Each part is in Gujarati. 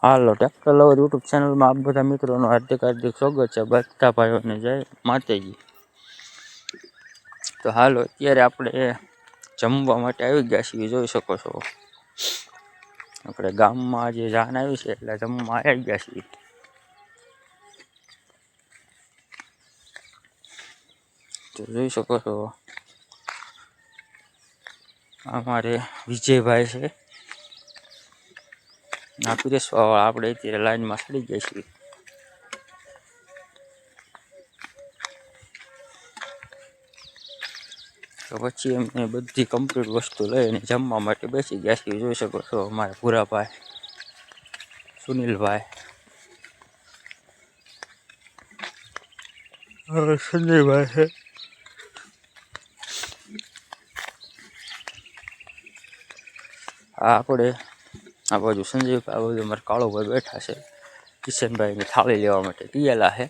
હાલો ટ્રેક્ટર લવર યુટ્યુબ ચેનલમાં આપ બધા મિત્રોનું હાર્દિક સ્વાગત છે. બધા ભાઈઓને જય માતાજી. તો હાલો અત્યારે આપણે જમવા માટે આવી ગયા છીએ. જોઈ શકો છો આપણે ગામમાં જે જાન આવી છે એટલે જમવા આવી ગયા છીએ. તો જોઈ શકો છો અમારે વિજયભાઈ છે ના પીરેસવાવાળા. આપણે અત્યારે લાઈનમાં ચડી ગયા છીએ. તો પછી એમને બધી કમ્પ્લીટ વસ્તુ લઈને જમવા માટે બેસી ગયા છીએ. જોઈ શકો છો અમારા ભૂરાભાઈ, સુનિલભાઈ, સંજયભાઈ છે. આપણે આ બાજુ સંજયભાઈ, આ બાજુ અમારા કાળુભાઈ બેઠા છે. કિશનભાઈની થાળી લેવા માટે પિયેલા છે.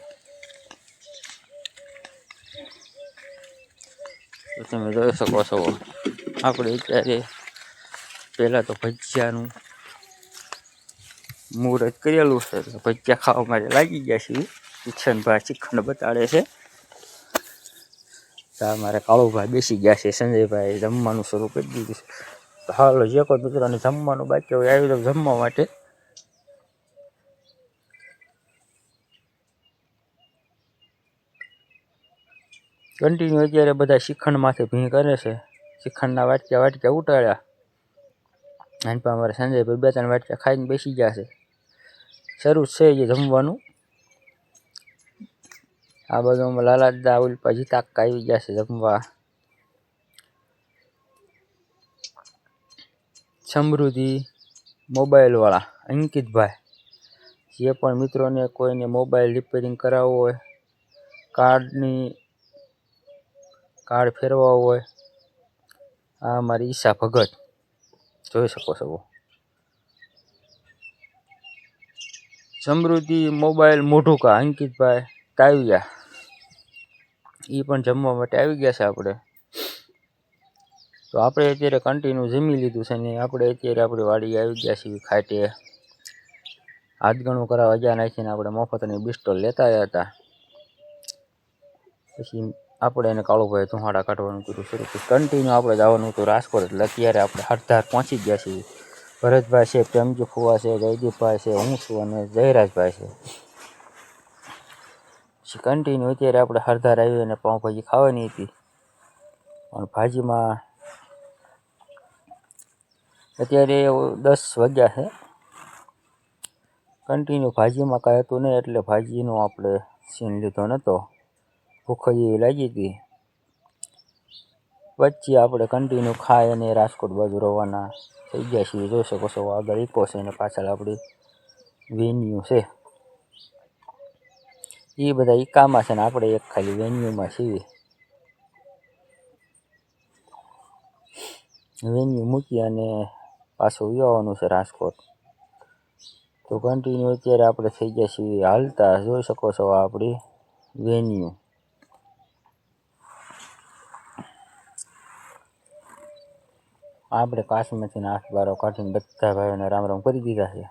તો તમે જોઈ શકો છો આપણે અત્યારે પહેલાં તો ભજીયાનું મુહૂર્ત કરેલું છે. ભજીયા ખાવા માટે લાગી ગયા છીએ. કિશનભાઈ શ્રીખંડ બતાડે છે. તો અમારે કાળુભાઈ બેસી ગયા છે. સંજયભાઈ જમવાનું શરૂ કરી દીધું છે. તો હાલો જે કોઈ મિત્રોને જમવાનું બાકી હોય આવી તો જમવા માટે. કન્ટિન્યુ અત્યારે બધા શ્રીખંડમાંથી ભીં કરે છે. શ્રીખંડના વાટક્યા ઉટાડ્યા અને પણ અમારે સંજયભાઈ 2-3 વાટક્યા ખાઈને બેસી ગયા છે. શરૂ છે જે જમવાનું. આ બાજુ લાલાદા ઉલ્પા જીતાક્કા આવી ગયા છે જમવા. સમૃદ્ધિ મોબાઈલવાળા અંકિતભાઈ, જે પણ મિત્રોને કોઈને મોબાઈલ રિપેરિંગ કરાવવો હોય, કાર્ડ ફેરવા હોય, આ અમારી ઈશા ભગત જોઈ શકો છો. સમૃદ્ધિ મોબાઈલ મોઢુકા અંકિતભાઈ તાવ્યા એ પણ જમવા માટે આવી ગયા છે. આપણે તો આપણે અત્યારે કન્ટિન્યુ જમી લીધું છે ને આપણે અત્યારે આપણી વાડી આવી ગયા છીએ. ખાટે હાથ ગણું કરાવવા ગયા નાખીને આપણે મફતની બિસ્ટોલ લેતા આવ્યા હતા. પછી આપણે એને કાળુભાઈ ધુમાડા કાઢવાનું કીધું શરૂ કર્યું. કન્ટિન્યુ આપણે જવાનું હતું રાજકોટ. એટલે અત્યારે આપણે હરધાર પહોંચી ગયા છીએ. ભરતભાઈ છે, પ્રેમજી ફુવા છે, જયદીપભાઈ છે, હું છું અને જયરાજભાઈ છે. પછી કન્ટિન્યુ અત્યારે આપણે હરધાર આવી અને પાઉંભાજી ખાવાની હતી. પણ ભાજીમાં અત્યારે 10 વાગ્યા છે. કન્ટિન્યુ ભાજીમાં કાંઈ હતું નહીં એટલે ભાજીનો આપણે સીન લીધો નહોતો. ભૂખ એવી લાગી હતી. પછી આપણે કન્ટિન્યુ ખાઈ અને રાજકોટ બાજુ રવાના થઈ ગયા છીએ. જોઈ શકો છો આગળ ઇકો છે અને પાછળ આપણી વેન્યુ છે. એ બધા ઇકામાં છે ને આપણે એક ખાલી વેન્યુમાં છીએ. વેન્યુ મૂકી અને પાછું આવવાનું છે રાજકોટ. તો કન્ટિન્યુ અત્યારે આપણે થઈ ગયા છીએ હાલતા. જોઈ શકો છો આપણી વેન્યુ. આપણે કાશ્મીરથી 8-12 કાઢીને બધા ભાઈઓને રામ રામ કરી દીધા છે.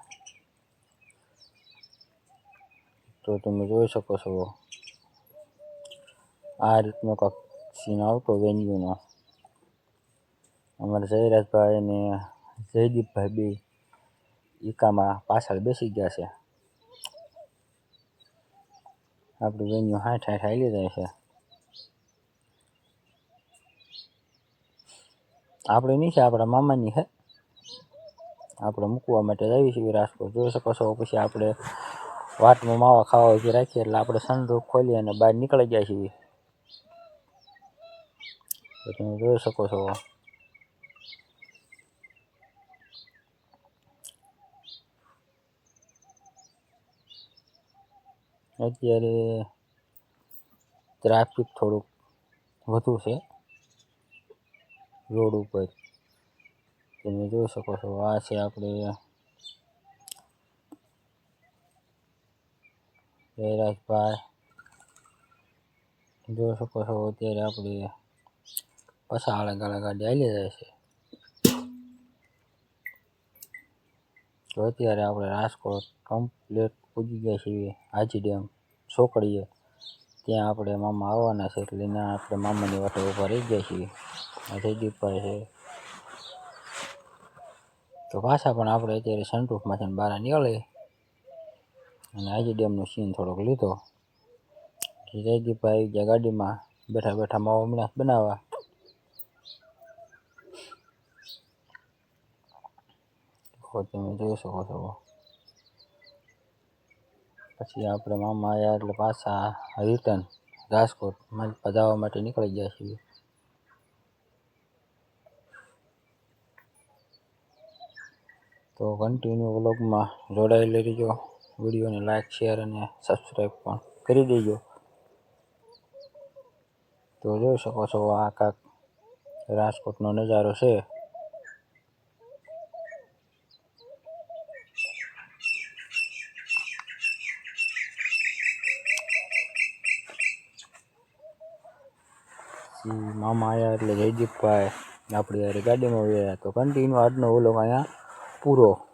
તો તમે જોઈ શકો છો આ રીતનો કાંક સીન આવતો વેન્યુનો. અમારા જયરાજભાઈ અને જયદીપભાઈ બે ઈકામાં પાછળ બેસી ગયા છે. આપણી વેન્યુ 60 હાલી જાય છે. આપણે નહીં છે, આપણા મામાની છે. આપણે મૂકવા માટે આવી છીએ રાજકોટ. જોઈ શકો છો. પછી આપણે વાટમાં માવા ખાવા ઉભી રાખીએ એટલે આપણે સનરૂફ ખોલી અને બહાર નીકળી ગયા છીએ. તો તમે જોઈ શકો છો અત્યારે ટ્રાફિક થોડુંક વધુ છે રોડ ઉપર. તમે જોઈ શકો છો આ છે આપણે જયરાજભાઈ. જોઈ શકો છો અત્યારે આપણે પાછા ગાડી હાલી જાય છે. તો અત્યારે આપણે રાજકોટ કમ્પ્લીટ પૂજી ગયા છીએ હાજી ડેમ ચોકડીએ. ત્યાં આપણે મામા આવવાના છે એટલે ના આપણે મામાની વાટે ઊભા રહી ગયા છીએ. જયદીપભાઈ છે તો પાછા પણ આપણે અત્યારે સનરૂફમાંથી બહાર નીકળી અને હાજી ડેમનો સીન થોડોક લીધો. જયદીપભાઈ આવી ગયા ગાડીમાં બેઠા બેઠા માવો મીણાશ બનાવવા. તમે જોઈ શકો છો. પછી આપણે મામા આવ્યા એટલે પાછા રિટર્ન રાજકોટ જવા માટે નીકળી ગયા છીએ. તો કન્ટિન્યુ વ્લોગમાં જોડાયેલી રહીજો. વિડીયોને લાઈક શેર અને સબસ્ક્રાઈબ પણ કરી દેજો. તો જોઈ શકો છો આ કાંક રાજકોટનો નજારો છે. મામા આવ્યા એટલે જયદીપભાઈ આપણી યાર ગાડીમાં ગયા. તો કન્ટિન્યુ આજનો વ્લોગ અહીંયા પૂરો.